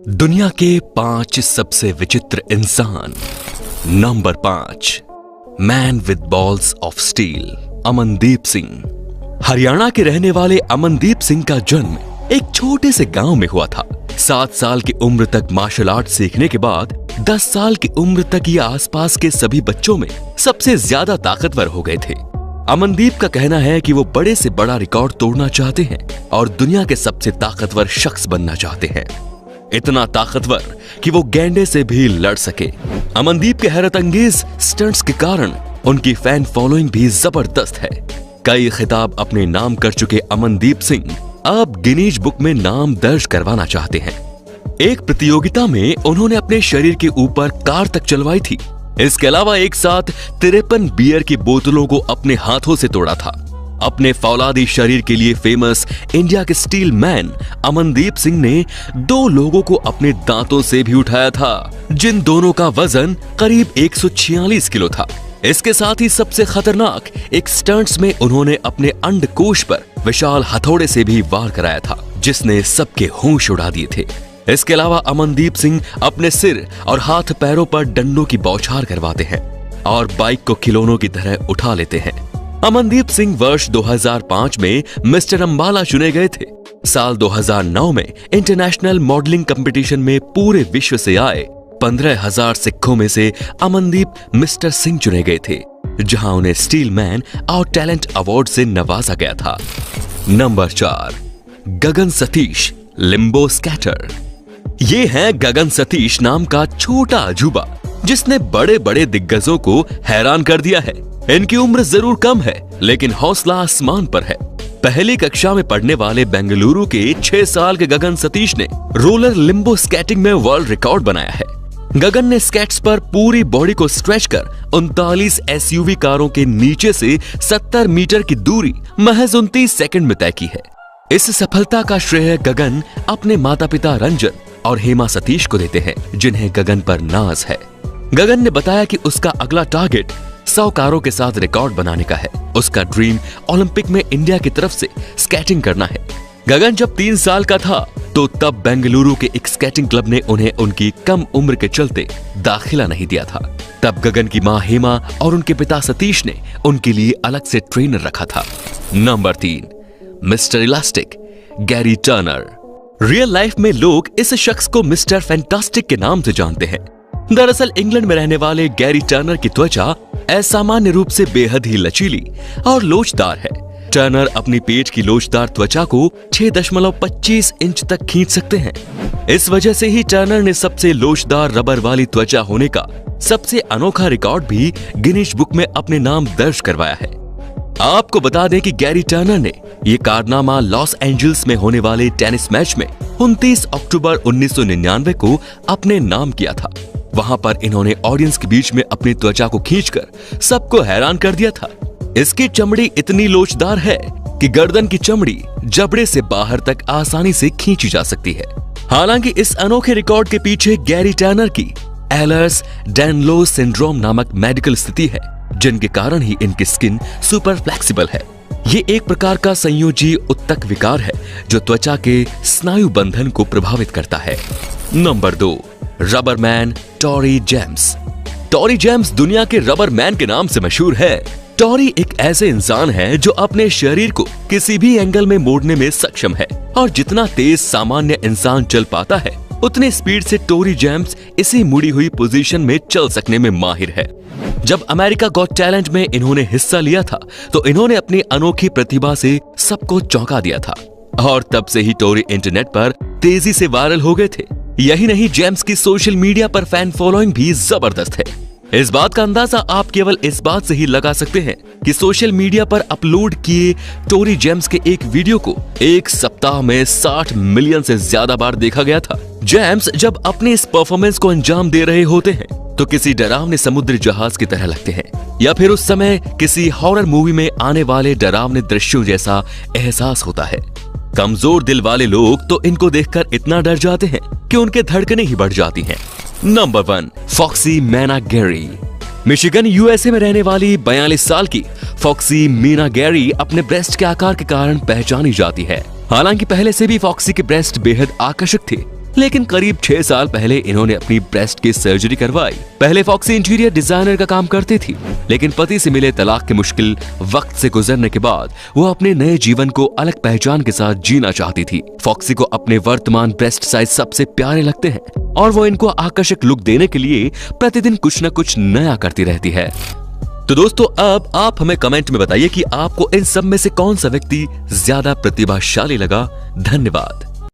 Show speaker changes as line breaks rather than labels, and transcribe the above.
दुनिया के 5 सबसे विचित्र इंसान। Number 5, man with balls of steel, Amandeep Singh. Haryana के रहने वाले अमनदीप सिंह का जन्म एक छोटे से गांव में हुआ था। 7 साल की उम्र तक मार्शल आर्ट सीखने के बाद 10 साल की उम्र तक ये आसपास के सभी बच्चों में सबसे ज्यादा ताकतवर हो गए थे। अमनदीप का कहना है कि वो बड़े से बड़ा रिकॉर्ड तोड़ना चाहते हैं और दुनिया के सबसे ताकतवर शख्स बनना चाहते हैं, इतना ताकतवर कि वो गैंडे से भी लड़ सके। अमनदीप के हैरत अंगेज स्टंट्स के कारण उनकी फैन फॉलोइंग भी जबरदस्त है। कई खिताब अपने नाम कर चुके अमनदीप सिंह अब गिनीज बुक में नाम दर्ज करवाना चाहते हैं। एक प्रतियोगिता में उन्होंने अपने शरीर के ऊपर कार तक चलवाई थी। इसके अलावा एक साथ 53 बियर की बोतलों को अपने हाथों से तोड़ा था। अपने फौलादी शरीर के लिए फेमस इंडिया के स्टील मैन अमनदीप सिंह ने 2 लोगों को अपने दांतों से भी उठाया था, जिन दोनों का वजन करीब 146 किलो था। इसके साथ ही सबसे खतरनाक एक स्टंट्स में उन्होंने अपने अंडकोश पर विशाल हथौड़े से भी वार कराया था, जिसने सबके होश उड़ा दिए थे। इसके अलावा अमनदीप सिंह अपने सिर और हाथ पैरों पर डंडों की बौछार करवाते हैं और बाइक को खिलौनों की तरह उठा लेते हैं। अमनदीप सिंह वर्ष 2005 में मिस्टर अंबाला चुने गए थे। साल 2009 में इंटरनेशनल मॉडलिंग कंपटीशन में पूरे विश्व से आए 15,000 सिक्कों में से अमनदीप मिस्टर सिंह चुने गए थे, जहां उन्हें स्टील मैन और टैलेंट अवार्ड से नवाजा गया था। नंबर 4, गगन सतीश, लिम्बो स्कैटर। ये है गगन सतीश नाम का छोटा अजूबा, जिसने बड़े बड़े दिग्गजों को हैरान कर दिया है। इनकी उम्र जरूर कम है, लेकिन हौसला आसमान पर है। पहली कक्षा में पढ़ने वाले बेंगलुरु के 6 साल के गगन सतीश ने रोलर लिम्बो स्केटिंग में वर्ल्ड रिकॉर्ड बनाया है। गगन ने स्केट्स पर पूरी बॉडी को स्ट्रेच कर 39 एसयूवी कारों के नीचे से 70 मीटर की दूरी महज 29 सेकंड में तय की है। इस सफलता का श्रेय गगन अपने माता पिता रंजन और हेमा सतीश को देते हैं, जिन्हें गगन पर नाज है। गगन ने बताया कि उसका अगला टारगेट 100 कारों के साथ रिकॉर्ड बनाने का है। उसका ड्रीम ओलंपिक में इंडिया की तरफ से स्केटिंग करना है। गगन जब 3 साल का था तो तब बेंगलुरु के एक स्केटिंग क्लब ने उन्हें उनकी कम उम्र के चलते दाखिला नहीं दिया था। तब गगन की मां हेमा और उनके पिता सतीश ने उनके लिए अलग से ट्रेनर रखा था। Number 3, mister elastic, Gary Turner. Real life में लोग इस शख्स को मिस्टर फैंटास्टिक के नाम से जानते हैं। दरअसल इंग्लैंड में रहने वाले गैरी टर्नर की त्वचा असामान्य रूप से बेहद ही लचीली और लोचदार है। टर्नर अपनी पेट की लोचदार त्वचा को 6.25 इंच तक खींच सकते हैं। इस वजह से ही टर्नर ने सबसे लोचदार रबर वाली त्वचा होने का सबसे अनोखा रिकॉर्ड भी गिनीज बुक में अपने नाम दर्ज करवाया है। आपको बता दें कि गैरी टर्नर ने ये कारनामा लॉस एंजल्स में होने वाले टेनिस मैच में 29 अक्टूबर 1999 को अपने नाम किया था। वहां पर इन्होंने ऑडियंस के बीच में अपनी त्वचा को खींचकर सबको हैरान कर दिया था। इसकी चमड़ी इतनी लोचदार है कि गर्दन की चमड़ी जबड़े से बाहर तक आसानी से खींची जा सकती है। हालांकि इस अनोखे रिकॉर्ड के पीछे गैरी टर्नर की एलर्स डैनलोस सिंड्रोम नामक मेडिकल स्थिति है, जिनके कारण ही इनकी स्किन सुपर फ्लेक्सिबल है। ये एक प्रकार का संयोजी उत्तक विकार है जो त्वचा के स्नायु बंधन को प्रभावित करता है। Number 2, rubber man Tory James. Tory James दुनिया के रबर मैन के नाम से मशहूर है। टॉरी एक ऐसे इंसान है जो अपने शरीर को किसी भी एंगल में मोड़ने में सक्षम है और जितना तेज सामान्य इंसान चल पाता है, उतनी स्पीड से टॉरी जेम्स इसी मुड़ी हुई पोजीशन में चल सकने में माहिर है। जब अमेरिका गॉट टैलेंट में इन्होंने हिस्सा लिया था तो इन्होंने अपनी अनोखी प्रतिभा से सबको चौंका दिया था और तब से ही टॉरी इंटरनेट पर तेजी से वायरल हो गए थे। यही नहीं, जेम्स की सोशल मीडिया पर फैन फॉलोइंग भी जबरदस्त है। इस बात का अंदाजा आप केवल इस बात से ही लगा सकते हैं कि सोशल मीडिया पर अपलोड किए टॉरी जेम्स के एक वीडियो को एक सप्ताह में 60 मिलियन से ज्यादा बार देखा गया था। जेम्स जब अपने इस परफॉर्मेंस को अंजाम दे रहे होते हैं तो किसी डरावने समुद्री जहाज की तरह लगते हैं, या फिर उस समय किसी हॉरर मूवी में आने वाले डरावने दृश्यों जैसा एहसास होता है। कमजोर दिल वाले लोग तो इनको देखकर इतना डर जाते हैं कि उनके धड़कनें ही बढ़ जाती हैं। नंबर 1, फॉक्सी मैना गैरी। मिशिगन यूएसए में रहने वाली 42 साल की फॉक्सी मीना गैरी अपने ब्रेस्ट के आकार के कारण पहचानी जाती है। हालांकि पहले से भी फॉक्सी के ब्रेस्ट बेहद आकर्षक थे, लेकिन करीब 6 साल पहले इन्होंने अपनी ब्रेस्ट की सर्जरी करवाई। पहले फॉक्सी इंटीरियर डिजाइनर का काम करती थी, लेकिन पति से मिले तलाक के मुश्किल वक्त से गुजरने के बाद वो अपने नए जीवन को अलग पहचान के साथ जीना चाहती थी। फॉक्सी को अपने वर्तमान ब्रेस्ट साइज सबसे प्यारे लगते हैं और वो इनको आकर्षक लुक देने के लिए प्रतिदिन कुछ न कुछ नया करती रहती है। तो दोस्तों, अब आप हमें कमेंट में बताइए कि आपको इन सब में से कौन सा व्यक्ति ज्यादा प्रतिभाशाली लगा। धन्यवाद।